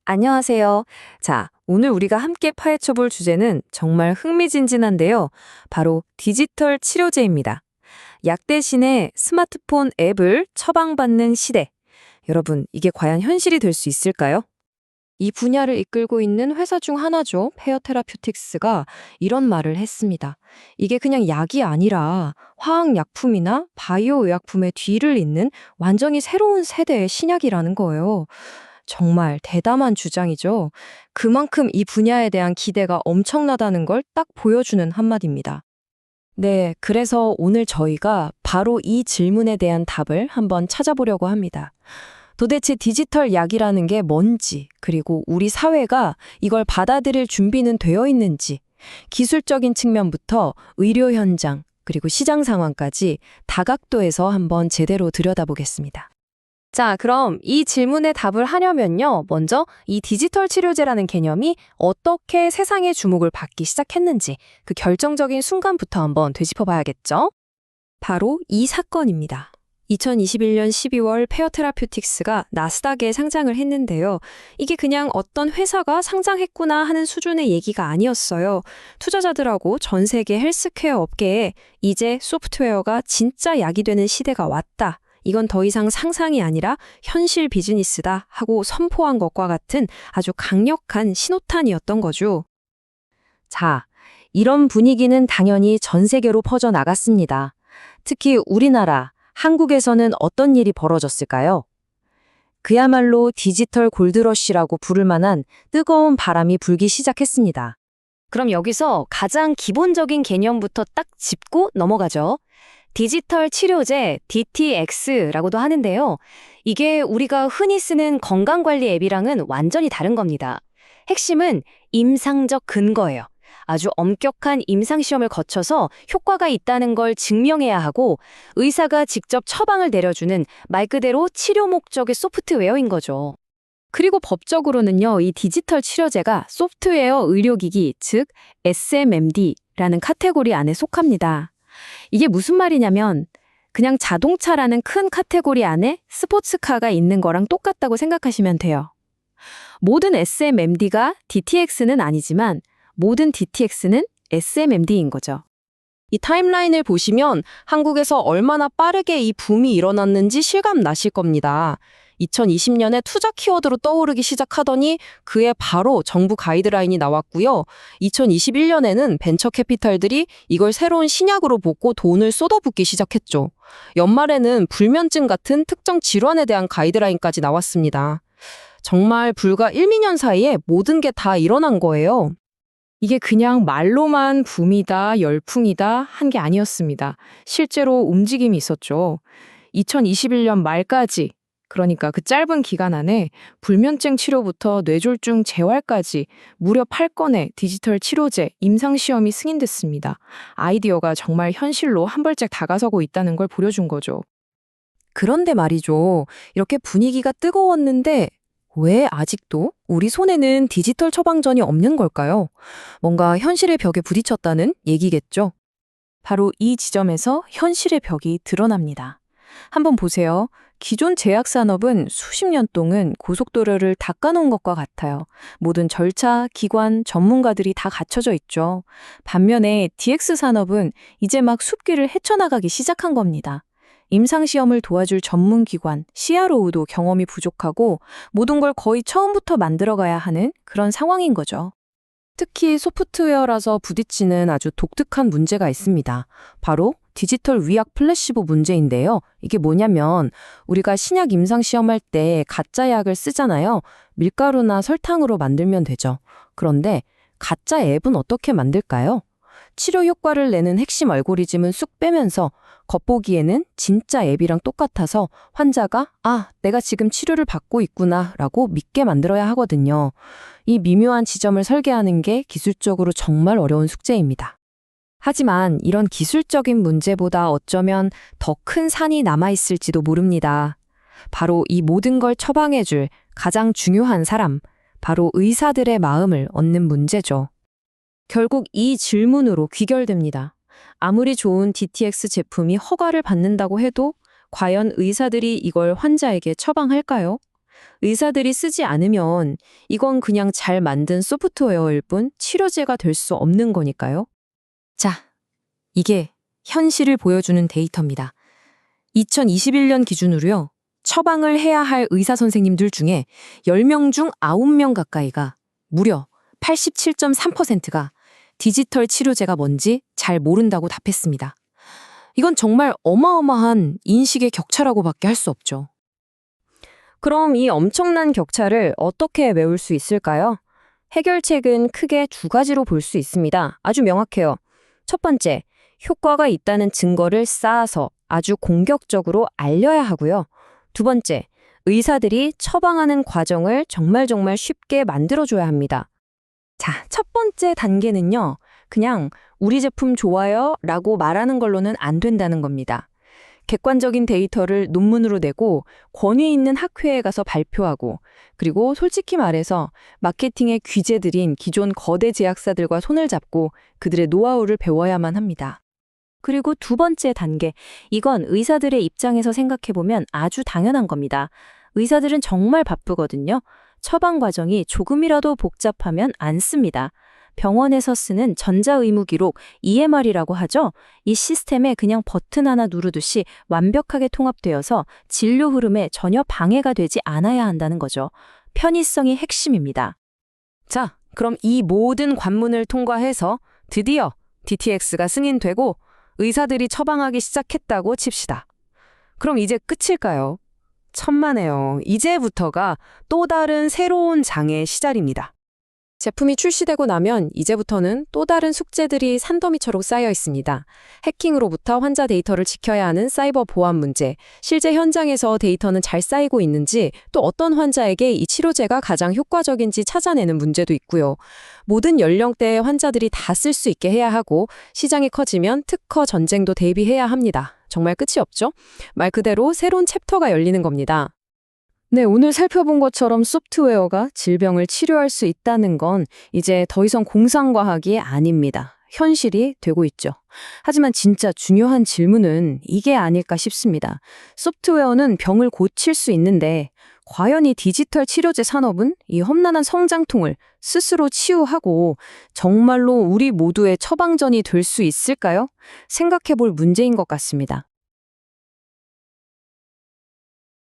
안녕하세요. 자, 오늘 우리가 함께 파헤쳐 볼 주제는 정말 흥미진진한데요. 바로 디지털 치료제입니다. 약 대신에 스마트폰 앱을 처방받는 시대. 여러분, 이게 과연 현실이 될 수 있을까요? 이 분야를 이끌고 있는 회사 중 하나죠. 페어테라퓨틱스가 이런 말을 했습니다. 이게 그냥 약이 아니라 화학약품이나 바이오 의약품의 뒤를 잇는 완전히 새로운 세대의 신약이라는 거예요. 정말 대담한 주장이죠. 그만큼 이 분야에 대한 기대가 엄청나다는 걸 딱 보여주는 한마디입니다. 네, 그래서 오늘 저희가 바로 이 질문에 대한 답을 한번 찾아보려고 합니다. 도대체 디지털 약이라는 게 뭔지, 그리고 우리 사회가 이걸 받아들일 준비는 되어 있는지, 기술적인 측면부터 의료 현장, 그리고 시장 상황까지 다각도에서 한번 제대로 들여다보겠습니다. 자, 그럼 이 질문에 답을 하려면요. 먼저 이 디지털 치료제라는 개념이 어떻게 세상의 주목을 받기 시작했는지 그 결정적인 순간부터 한번 되짚어봐야겠죠? 바로 이 사건입니다. 2021년 12월 페어테라퓨틱스가 나스닥에 상장을 했는데요. 이게 그냥 어떤 회사가 상장했구나 하는 수준의 얘기가 아니었어요. 투자자들하고 전 세계 헬스케어 업계에 이제 소프트웨어가 진짜 약이 되는 시대가 왔다. 이건 더 이상 상상이 아니라 현실 비즈니스다 하고 선포한 것과 같은 아주 강력한 신호탄이었던 거죠. 자, 이런 분위기는 당연히 전 세계로 퍼져나갔습니다. 특히 우리나라, 한국에서는 어떤 일이 벌어졌을까요? 그야말로 디지털 골드러쉬라고 부를 만한 뜨거운 바람이 불기 시작했습니다. 그럼 여기서 가장 기본적인 개념부터 딱 짚고 넘어가죠. 디지털 치료제 DTX라고도 하는데요. 이게 우리가 흔히 쓰는 건강관리 앱이랑은 완전히 다른 겁니다. 핵심은 임상적 근거예요. 아주 엄격한 임상시험을 거쳐서 효과가 있다는 걸 증명해야 하고 의사가 직접 처방을 내려주는 말 그대로 치료 목적의 소프트웨어인 거죠. 그리고 법적으로는요, 이 디지털 치료제가 소프트웨어 의료기기, 즉 SMMD라는 카테고리 안에 속합니다. 이게 무슨 말이냐면 그냥 자동차라는 큰 카테고리 안에 스포츠카가 있는 거랑 똑같다고 생각하시면 돼요. 모든 SMMD가 DTX는 아니지만 모든 DTX는 SMMD인 거죠. 이 타임라인을 보시면 한국에서 얼마나 빠르게 이 붐이 일어났는지 실감 나실 겁니다. 2020년에 투자 키워드로 떠오르기 시작하더니 그에 바로 정부 가이드라인이 나왔고요. 2021년에는 벤처 캐피탈들이 이걸 새로운 신약으로 보고 돈을 쏟아붓기 시작했죠. 연말에는 불면증 같은 특정 질환에 대한 가이드라인까지 나왔습니다. 정말 불과 1, 2년 사이에 모든 게 다 일어난 거예요. 이게 그냥 말로만 붐이다, 열풍이다 한 게 아니었습니다. 실제로 움직임이 있었죠. 2021년 말까지, 그러니까 그 짧은 기간 안에 불면증 치료부터 뇌졸중 재활까지 무려 8건의 디지털 치료제 임상시험이 승인됐습니다. 아이디어가 정말 현실로 한 발짝 다가서고 있다는 걸 보여준 거죠. 그런데 말이죠. 이렇게 분위기가 뜨거웠는데 왜 아직도 우리 손에는 디지털 처방전이 없는 걸까요? 뭔가 현실의 벽에 부딪혔다는 얘기겠죠? 바로 이 지점에서 현실의 벽이 드러납니다. 한번 보세요. 기존 제약산업은 수십 년 동안 고속도로를 닦아놓은 것과 같아요. 모든 절차, 기관, 전문가들이 다 갖춰져 있죠. 반면에 DX 산업은 이제 막 숲길을 헤쳐나가기 시작한 겁니다. 임상시험을 도와줄 전문기관, CRO도 경험이 부족하고 모든 걸 거의 처음부터 만들어가야 하는 그런 상황인 거죠. 특히 소프트웨어라서 부딪히는 아주 독특한 문제가 있습니다. 바로 디지털 위약 플래시보 문제인데요. 이게 뭐냐면 우리가 신약 임상시험할 때 가짜 약을 쓰잖아요. 밀가루나 설탕으로 만들면 되죠. 그런데 가짜 앱은 어떻게 만들까요? 치료 효과를 내는 핵심 알고리즘은 쑥 빼면서 겉보기에는 진짜 앱이랑 똑같아서 환자가 내가 지금 치료를 받고 있구나 라고 믿게 만들어야 하거든요. 이 미묘한 지점을 설계하는 게 기술적으로 정말 어려운 숙제입니다. 하지만 이런 기술적인 문제보다 어쩌면 더 큰 산이 남아있을지도 모릅니다. 바로 이 모든 걸 처방해줄 가장 중요한 사람, 바로 의사들의 마음을 얻는 문제죠. 결국 이 질문으로 귀결됩니다. 아무리 좋은 DTX 제품이 허가를 받는다고 해도 과연 의사들이 이걸 환자에게 처방할까요? 의사들이 쓰지 않으면 이건 그냥 잘 만든 소프트웨어일 뿐 치료제가 될 수 없는 거니까요. 자, 이게 현실을 보여주는 데이터입니다. 2021년 기준으로요. 처방을 해야 할 의사 선생님들 중에 10명 중 9명 가까이가 무려 87.3%가 디지털 치료제가 뭔지 잘 모른다고 답했습니다. 이건 정말 어마어마한 인식의 격차라고밖에 할 수 없죠. 그럼 이 엄청난 격차를 어떻게 메울 수 있을까요? 해결책은 크게 두 가지로 볼 수 있습니다. 아주 명확해요. 첫 번째, 효과가 있다는 증거를 쌓아서 아주 공격적으로 알려야 하고요. 두 번째, 의사들이 처방하는 과정을 정말 쉽게 만들어줘야 합니다. 자, 첫 번째 단계는요. 그냥 우리 제품 좋아요 라고 말하는 걸로는 안 된다는 겁니다. 객관적인 데이터를 논문으로 내고 권위 있는 학회에 가서 발표하고 그리고 솔직히 말해서 마케팅의 귀재들인 기존 거대 제약사들과 손을 잡고 그들의 노하우를 배워야만 합니다. 그리고 두 번째 단계, 이건 의사들의 입장에서 생각해보면 아주 당연한 겁니다. 의사들은 정말 바쁘거든요. 처방 과정이 조금이라도 복잡하면 안 씁니다. 병원에서 쓰는 전자의무기록 EMR이라고 하죠. 이 시스템에 그냥 버튼 하나 누르듯이 완벽하게 통합되어서 진료 흐름에 전혀 방해가 되지 않아야 한다는 거죠. 편의성이 핵심입니다. 자, 그럼 이 모든 관문을 통과해서 드디어 DTX가 승인되고 의사들이 처방하기 시작했다고 칩시다. 그럼 이제 끝일까요? 천만에요. 이제부터가 또 다른 새로운 장의 시작입니다. 제품이 출시되고 나면 이제부터는 또 다른 숙제들이 산더미처럼 쌓여 있습니다. 해킹으로부터 환자 데이터를 지켜야 하는 사이버 보안 문제, 실제 현장에서 데이터는 잘 쌓이고 있는지, 또 어떤 환자에게 이 치료제가 가장 효과적인지 찾아내는 문제도 있고요. 모든 연령대의 환자들이 다 쓸 수 있게 해야 하고 시장이 커지면 특허 전쟁도 대비해야 합니다. 정말 끝이 없죠? 말 그대로 새로운 챕터가 열리는 겁니다. 네, 오늘 살펴본 것처럼 소프트웨어가 질병을 치료할 수 있다는 건 이제 더 이상 공상과학이 아닙니다. 현실이 되고 있죠. 하지만 진짜 중요한 질문은 이게 아닐까 싶습니다. 소프트웨어는 병을 고칠 수 있는데 과연 이 디지털 치료제 산업은 이 험난한 성장통을 스스로 치유하고 정말로 우리 모두의 처방전이 될 수 있을까요? 생각해 볼 문제인 것 같습니다.